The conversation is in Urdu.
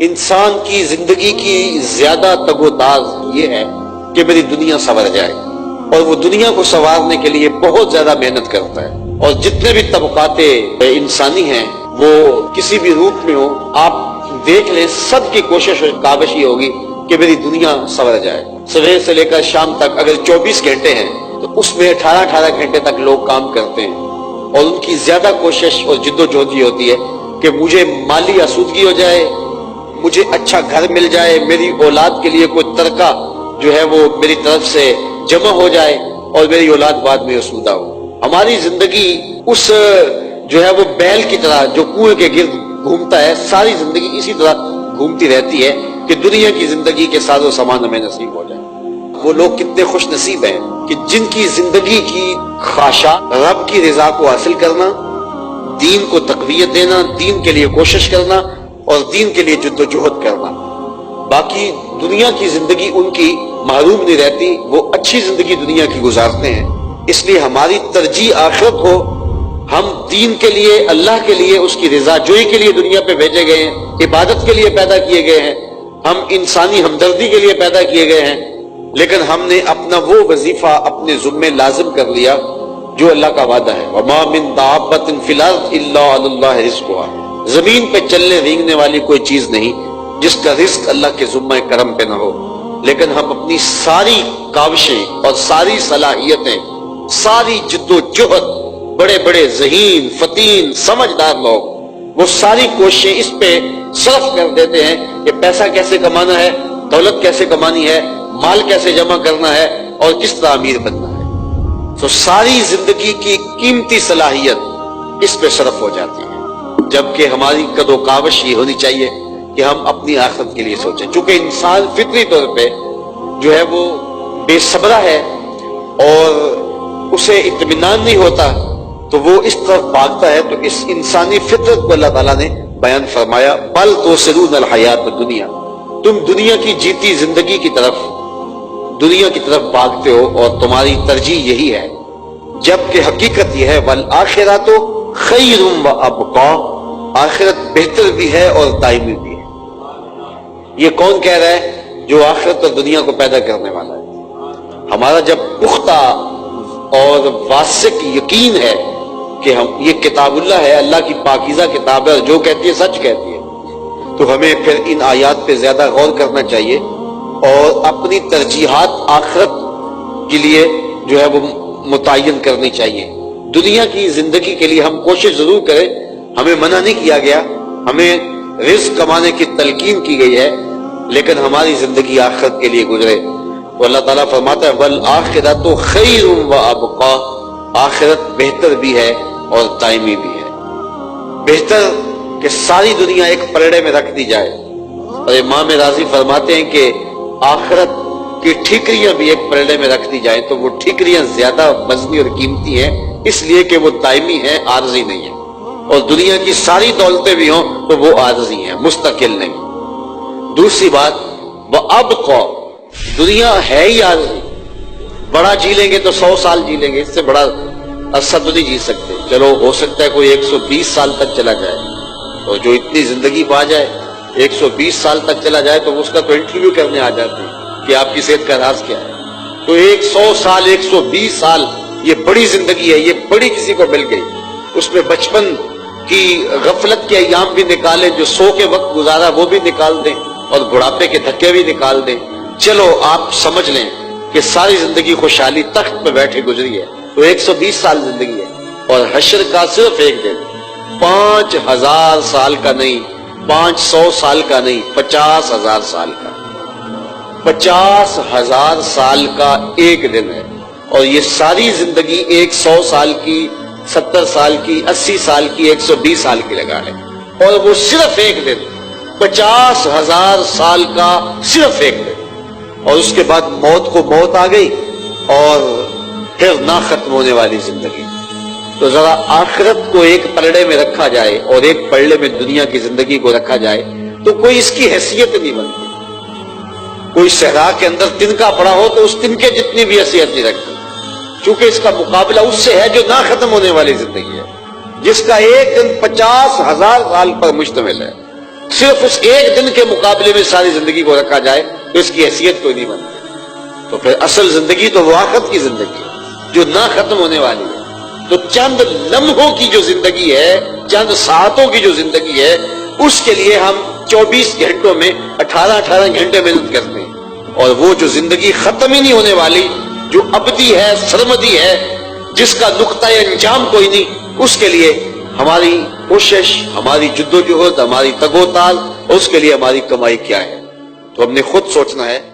انسان کی زندگی کی زیادہ تگ و تاز یہ ہے کہ میری دنیا سنور جائے، اور وہ دنیا کو سنوارنے کے لیے بہت زیادہ محنت کرتا ہے. اور جتنے بھی طبقات انسانی ہیں وہ کسی بھی روپ میں ہو، آپ دیکھ لیں سب کی کوشش اور کاوش یہ ہوگی کہ میری دنیا سنور جائے. صبح سے لے کر شام تک اگر 24 گھنٹے ہیں تو اس میں 18 گھنٹے تک لوگ کام کرتے ہیں، اور ان کی زیادہ کوشش اور جد و جہد یہ ہوتی ہے کہ مجھے مالی آسودگی ہو جائے، مجھے اچھا گھر مل جائے، میری اولاد کے لیے کوئی ترکہ جو ہے وہ میری طرف سے جمع ہو جائے اور میری اولاد بعد میں آسودہ ہو. ہماری زندگی اس جو ہے وہ بیل کی طرح جو کنویں کے گرد گھومتا ہے، ساری زندگی اسی طرح گھومتی رہتی ہے کہ دنیا کی زندگی کے ساز و سامان ہمیں نصیب ہو جائے. وہ لوگ کتنے خوش نصیب ہیں کہ جن کی زندگی کی خواہشات رب کی رضا کو حاصل کرنا، دین کو تقویت دینا، دین کے لیے کوشش کرنا اور دین کے لیے جد و جہد کرنا. باقی دنیا کی زندگی ان کی محروم نہیں رہتی، وہ اچھی زندگی دنیا کی گزارتے ہیں. اس لیے ہماری ترجیح آخرت ہو. ہم دین کے لیے، اللہ کے لیے، اس کی رضا جوئی کے لیے دنیا پہ بھیجے گئے ہیں، عبادت کے لیے پیدا کیے گئے ہیں، ہم انسانی ہمدردی کے لیے پیدا کیے گئے ہیں. لیکن ہم نے اپنا وہ وظیفہ اپنے ذمے لازم کر لیا جو اللہ کا وعدہ ہے. وما من دابۃ فی الارض الا علی اللہ رزقها. زمین پہ چلنے رینگنے والی کوئی چیز نہیں جس کا رزق اللہ کے ذمہ کرم پہ نہ ہو. لیکن ہم اپنی ساری کاوشیں اور ساری صلاحیتیں، ساری جد و جہد، بڑے بڑے ذہین فتین سمجھدار لوگ وہ ساری کوششیں اس پہ صرف کر دیتے ہیں کہ پیسہ کیسے کمانا ہے، دولت کیسے کمانی ہے، مال کیسے جمع کرنا ہے اور کس طرح امیر بننا ہے. تو ساری زندگی کی قیمتی صلاحیت اس پہ صرف ہو جاتی ہے، جبکہ ہماری قد و کاوش یہ ہونی چاہیے کہ ہم اپنی آخرت کے لیے سوچیں. چونکہ انسان فطری طور پہ جو ہے وہ بے صبرہ ہے اور اسے اطمینان نہیں ہوتا تو وہ اس طرف بھاگتا ہے. تو اس انسانی فطرت کو اللہ تعالیٰ نے بیان فرمایا بل تؤثرون الحیات الدنیا. تم دنیا کی جیتی زندگی کی طرف بھاگتے ہو اور تمہاری ترجیح یہی ہے، جبکہ حقیقت یہ ہے والآخرۃ خیر وابقا. آخرت بہتر بھی ہے اور دائمی بھی ہے. یہ کون کہہ رہا ہے؟ جو آخرت اور دنیا کو پیدا کرنے والا ہے. ہمارا جب پختہ اور واثق یقین ہے کہ ہم یہ کتاب اللہ ہے، اللہ کی پاکیزہ کتاب ہے اور جو کہتی ہے سچ کہتی ہے، تو ہمیں پھر ان آیات پہ زیادہ غور کرنا چاہیے اور اپنی ترجیحات آخرت کے لیے جو ہے وہ متعین کرنی چاہیے. دنیا کی زندگی کے لیے ہم کوشش ضرور کریں، ہمیں منع نہیں کیا گیا، ہمیں رزق کمانے کی تلقین کی گئی ہے، لیکن ہماری زندگی آخرت کے لیے گزرے. تو اللہ تعالیٰ فرماتا ہے والآخرۃ خیر وابقا. آخرت بہتر بھی ہے اور دائمی بھی ہے. بہتر کہ ساری دنیا ایک پلڑے میں رکھ دی جائے، اور امام راضی فرماتے ہیں کہ آخرت کی ٹھیکریاں بھی ایک پلڑے میں رکھ دی جائیں تو وہ ٹھیکریاں زیادہ وزنی اور قیمتی ہیں، اس لیے کہ وہ دائمی ہیں، عارضی نہیں ہیں. اور دنیا کی ساری دولتیں بھی ہوں تو وہ عارضی ہیں، مستقل نہیں. دوسری بات وابقا. دنیا ہے ہی عارضی. بڑا جی لیں گے تو 100 سال جی لیں گے، اس سے بڑا عرصہ تو نہیں جی سکتے. چلو ہو سکتا ہے کوئی 120 سال تک چلا جائے، اور جو اتنی زندگی پا جائے 120 سال تک چلا جائے تو اس کا تو انٹرویو کرنے آ جاتے ہیں کہ آپ کی صحت کا راز کیا ہے. تو 100 سال 120 سال یہ بڑی زندگی ہے، یہ بڑی کسی کو مل گئی. اس میں بچپن کی غفلت کے ایام بھی نکالیں، جو سو کے وقت گزارا وہ بھی نکال دیں اور بڑھاپے کے دھکے بھی نکال دیں. چلو آپ سمجھ لیں کہ ساری زندگی خوشحالی تخت پہ بیٹھے گزری ہے تو 120 سال زندگی ہے. اور حشر کا صرف ایک دن، 5000 سال کا نہیں، 500 سال کا نہیں، 50,000 سال کا. 50,000 سال کا ایک دن ہے. اور یہ ساری زندگی 100 سال کی، 70 سال کی، 80 سال کی، 120 سال کی لگا ہے. اور وہ صرف ایک دن، 50,000 سال کا صرف ایک دن. اور اس کے بعد موت کو موت آ گئی اور پھر نہ ختم ہونے والی زندگی. تو ذرا آخرت کو ایک پلڑے میں رکھا جائے اور ایک پلڑے میں دنیا کی زندگی کو رکھا جائے تو کوئی اس کی حیثیت نہیں بنتی. کوئی صحرا کے اندر تنکا پڑا ہو تو اس تنکے جتنی بھی حیثیت نہیں رکھتی، چونکہ اس کا مقابلہ اس سے ہے جو نہ ختم ہونے والی زندگی ہے، جس کا ایک دن 50,000 سال پر مشتمل ہے. صرف اس ایک دن کے مقابلے میں ساری زندگی کو رکھا جائے تو اس کی حیثیت کوئی نہیں بنتی. تو پھر اصل زندگی تو وہ آخرت کی زندگی ہے جو نہ ختم ہونے والی ہے. تو چند لمحوں کی جو زندگی ہے، چند ساعتوں کی جو زندگی ہے، اس کے لیے ہم 24 گھنٹوں میں 18 گھنٹے محنت کرتے ہیں. اور وہ جو زندگی ختم ہی نہیں ہونے والی، جو ابدی ہے، سرمدی ہے، جس کا نقطۂ انجام کوئی نہیں، اس کے لیے ہماری کوشش، ہماری جدوجہد، ہماری تگ و تال، اور اس کے لیے ہماری کمائی کیا ہے. تو ہم نے خود سوچنا ہے